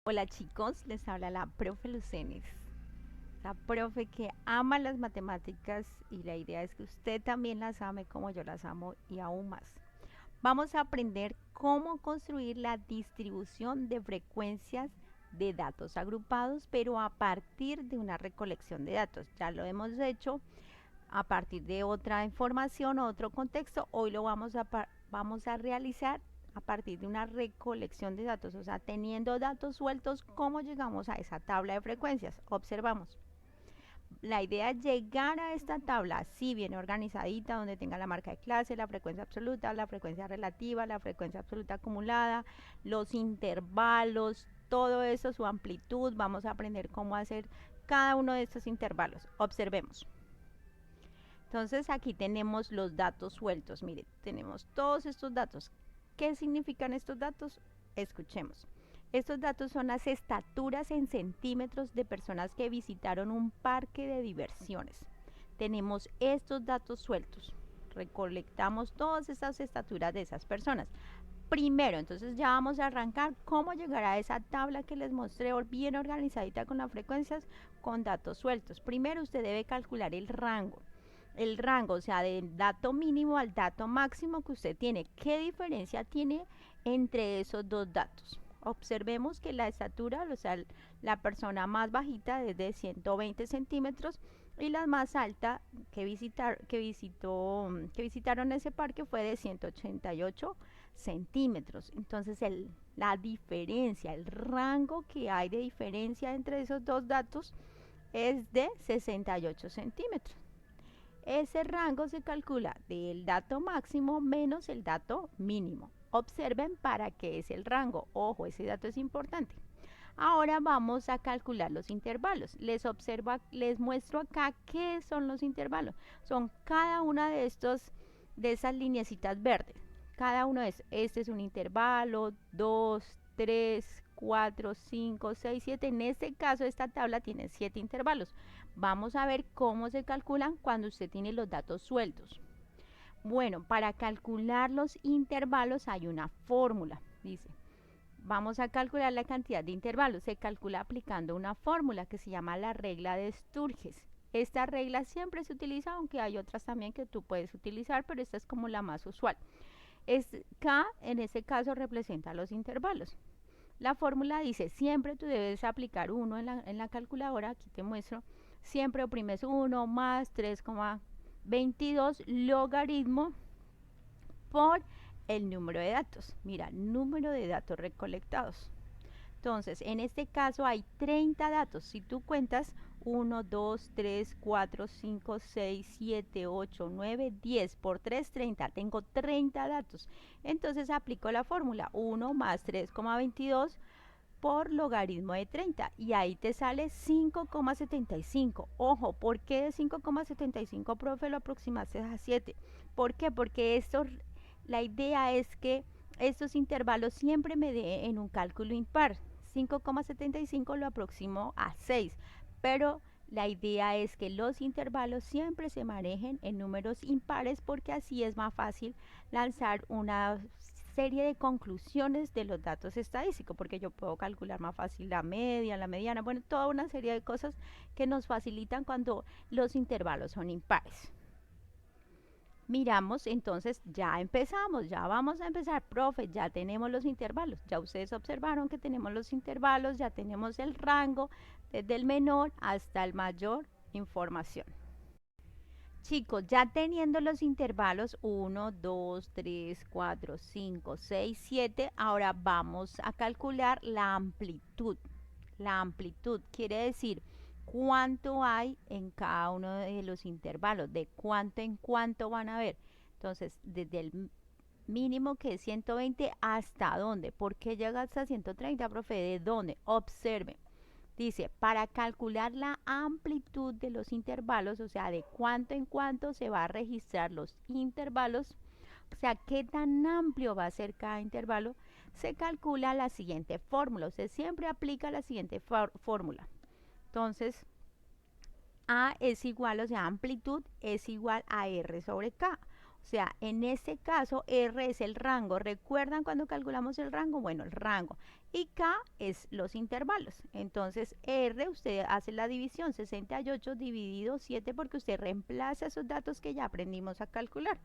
Hola chicos, les habla la profe Lucenis, la profe que ama las matemáticas y la idea es que usted también las ame como yo las amo y aún más. Vamos a aprender cómo construir la distribución de frecuencias de datos agrupados, pero a partir de una recolección de datos. Ya lo hemos hecho a partir de otra información o otro contexto. Hoy lo vamos a realizar a partir de una recolección de datos, o sea, teniendo datos sueltos, ¿cómo llegamos a esa tabla de frecuencias? Observamos. La idea es llegar a esta tabla así bien organizadita, donde tenga la marca de clase, la frecuencia absoluta, la frecuencia relativa, la frecuencia absoluta acumulada, los intervalos, todo eso, su amplitud. Vamos a aprender cómo hacer cada uno de estos intervalos. Observemos. Entonces aquí tenemos los datos sueltos. Mire, tenemos todos estos datos. ¿Qué significan estos datos? Escuchemos. Estos datos son las estaturas en centímetros de personas que visitaron un parque de diversiones. Tenemos estos datos sueltos. Recolectamos todas esas estaturas de esas personas. Primero, entonces ya vamos a arrancar cómo llegar a esa tabla que les mostré bien organizadita con las frecuencias con datos sueltos. Primero usted debe calcular el rango. El rango, o sea, del dato mínimo al dato máximo que usted tiene. ¿Qué diferencia tiene entre esos dos datos? Observemos que la estatura, o sea, la persona más bajita es de 120 centímetros y la más alta que visitaron ese parque fue de 188 centímetros. Entonces, la diferencia, el rango que hay de diferencia entre esos dos datos es de 68 centímetros. Ese rango se calcula del dato máximo menos el dato mínimo. Observen para qué es el rango. Ojo, ese dato es importante. Ahora vamos a calcular los intervalos. Les muestro acá qué son los intervalos. Son cada una de esas lineecitas verdes. Cada uno es, este es un intervalo, 2, 3, 4, 5, 6, 7. En este caso, esta tabla tiene 7 intervalos. Vamos a ver cómo se calculan cuando usted tiene los datos sueltos. Bueno, para calcular los intervalos hay una fórmula. Dice, vamos a calcular la cantidad de intervalos. Se calcula aplicando una fórmula que se llama la regla de Sturges. Esta regla siempre se utiliza, aunque hay otras también que tú puedes utilizar, pero esta es como la más usual. K en este caso representa los intervalos. La fórmula dice, siempre tú debes aplicar 1 en la calculadora, aquí te muestro, siempre oprimes 1 más 3,22 logaritmo por el número de datos. Mira, número de datos recolectados. Entonces, en este caso hay 30 datos. Si tú cuentas 1, 2, 3, 4, 5, 6, 7, 8, 9, 10 por 3, 30. Tengo 30 datos. Entonces aplico la fórmula 1 más 3,22 por logaritmo de 30 y ahí te sale 5,75. Ojo, ¿por qué de 5,75, profe, lo aproximaste a 7? ¿Por qué? Porque la idea es que estos intervalos siempre me dé en un cálculo impar. 5,75 lo aproximo a 6, pero la idea es que los intervalos siempre se manejen en números impares porque así es más fácil lanzar una serie de conclusiones de los datos estadísticos, porque yo puedo calcular más fácil la media, la mediana, bueno, toda una serie de cosas que nos facilitan cuando los intervalos son impares. Miramos, entonces ya empezamos, ya vamos a empezar, profe, ya tenemos los intervalos, ya ustedes observaron que tenemos los intervalos, ya tenemos el rango desde el menor hasta el mayor información. Chicos, ya teniendo los intervalos 1, 2, 3, 4, 5, 6, 7, ahora vamos a calcular la amplitud. La amplitud quiere decir cuánto hay en cada uno de los intervalos, de cuánto en cuánto van a ver. Entonces, desde el mínimo que es 120, ¿hasta dónde? ¿Por qué llega hasta 130, profe? ¿De dónde? Observe. Dice, para calcular la amplitud de los intervalos, o sea, de cuánto en cuánto se va a registrar los intervalos, o sea, qué tan amplio va a ser cada intervalo, se calcula la siguiente fórmula. Usted siempre aplica la siguiente fórmula. Entonces, A es igual, o sea, amplitud es igual a R sobre K. O sea, en este caso R es el rango. ¿Recuerdan cuando calculamos el rango? Bueno, el rango. Y K es los intervalos. Entonces R, usted hace la división, 68 dividido 7, porque usted reemplaza esos datos que ya aprendimos a calcular.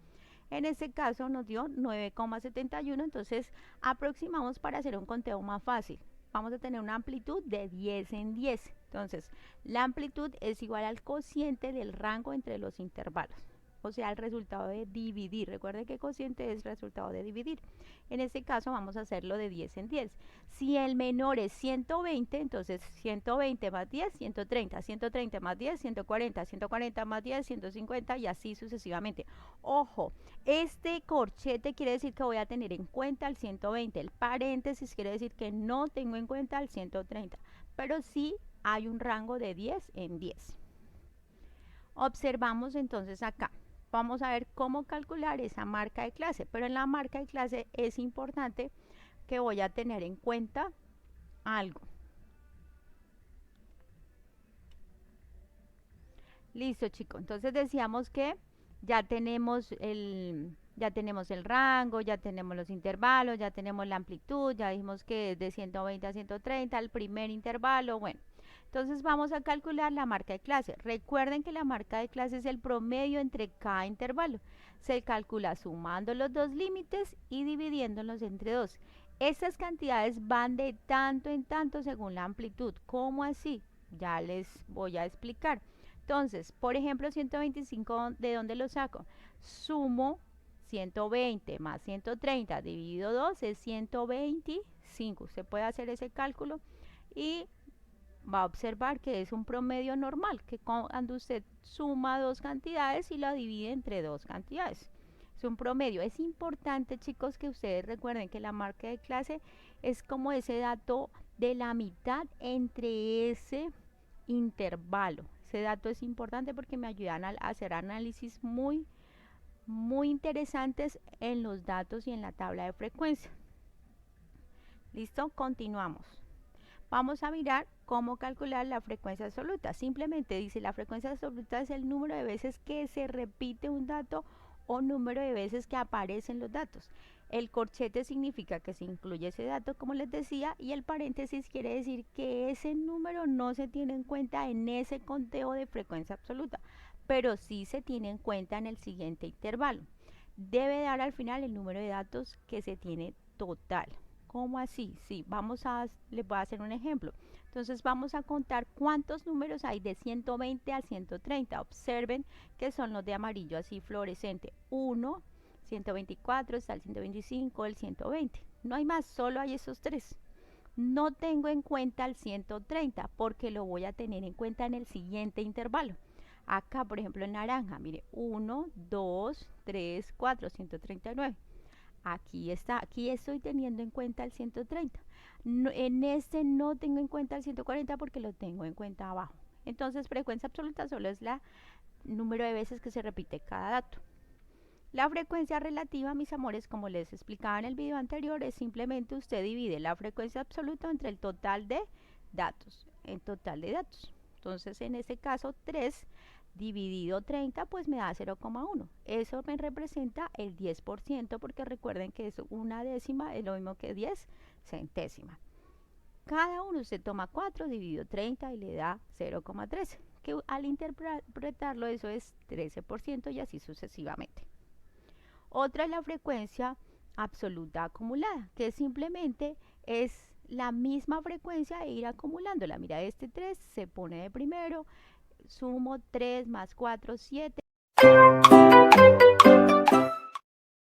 En este caso nos dio 9,71, entonces aproximamos para hacer un conteo más fácil. Vamos a tener una amplitud de 10 en 10. Entonces, la amplitud es igual al cociente del rango entre los intervalos. O sea, el resultado de dividir. Recuerden que cociente es el resultado de dividir. En este caso vamos a hacerlo de 10 en 10. Si el menor es 120, entonces 120 más 10, 130. 130 más 10, 140. 140 más 10, 150 y así sucesivamente. Ojo, este corchete quiere decir que voy a tener en cuenta el 120. El paréntesis quiere decir que no tengo en cuenta el 130. Pero sí hay un rango de 10 en 10. Observamos entonces acá. Vamos a ver cómo calcular esa marca de clase, pero en la marca de clase es importante que voy a tener en cuenta algo. Listo, chicos. Entonces decíamos que ya tenemos el rango, ya tenemos los intervalos, ya tenemos la amplitud, ya dijimos que es de 120 a 130, el primer intervalo, bueno. Entonces vamos a calcular la marca de clase. Recuerden que la marca de clase es el promedio entre cada intervalo. Se calcula sumando los dos límites y dividiéndolos entre dos. Estas cantidades van de tanto en tanto según la amplitud. ¿Cómo así? Ya les voy a explicar. Entonces, por ejemplo, 125, ¿de dónde lo saco? Sumo 120 más 130 dividido 2 es 125. Usted puede hacer ese cálculo y va a observar que es un promedio normal, que cuando usted suma dos cantidades y la divide entre dos cantidades. Es un promedio. Es importante, chicos, que ustedes recuerden que la marca de clase es como ese dato de la mitad entre ese intervalo. Ese dato es importante porque me ayudan a hacer análisis muy interesantes en los datos y en la tabla de frecuencia. ¿Listo? Continuamos. Vamos a mirar cómo calcular la frecuencia absoluta. Simplemente dice la frecuencia absoluta es el número de veces que se repite un dato o número de veces que aparecen los datos. El corchete significa que se incluye ese dato, como les decía, y el paréntesis quiere decir que ese número no se tiene en cuenta en ese conteo de frecuencia absoluta, pero sí se tiene en cuenta en el siguiente intervalo. Debe dar al final el número de datos que se tiene total. ¿Cómo así? Sí, les voy a hacer un ejemplo. Entonces vamos a contar cuántos números hay de 120 a 130. Observen que son los de amarillo así fluorescente. 1, 124, está el 125, el 120. No hay más, solo hay esos tres. No tengo en cuenta el 130 porque lo voy a tener en cuenta en el siguiente intervalo. Acá, por ejemplo, en naranja, mire, 1, 2, 3, 4, 139. Aquí está, aquí estoy teniendo en cuenta el 130. No, en este no tengo en cuenta el 140 porque lo tengo en cuenta abajo. Entonces, frecuencia absoluta solo es el número de veces que se repite cada dato. La frecuencia relativa, mis amores, como les explicaba en el video anterior, es simplemente usted divide la frecuencia absoluta entre el total de datos. Entonces, en este caso, 3 dividido 30, pues me da 0,1. Eso me representa el 10%, porque recuerden que es una décima, es lo mismo que 10 centésimas. Cada uno usted toma 4 dividido 30 y le da 0,13, que al interpretarlo eso es 13% y así sucesivamente. Otra es la frecuencia absoluta acumulada, que simplemente es la misma frecuencia e ir acumulándola. Mira, este 3 se pone de primero, sumo 3 más 4, 7.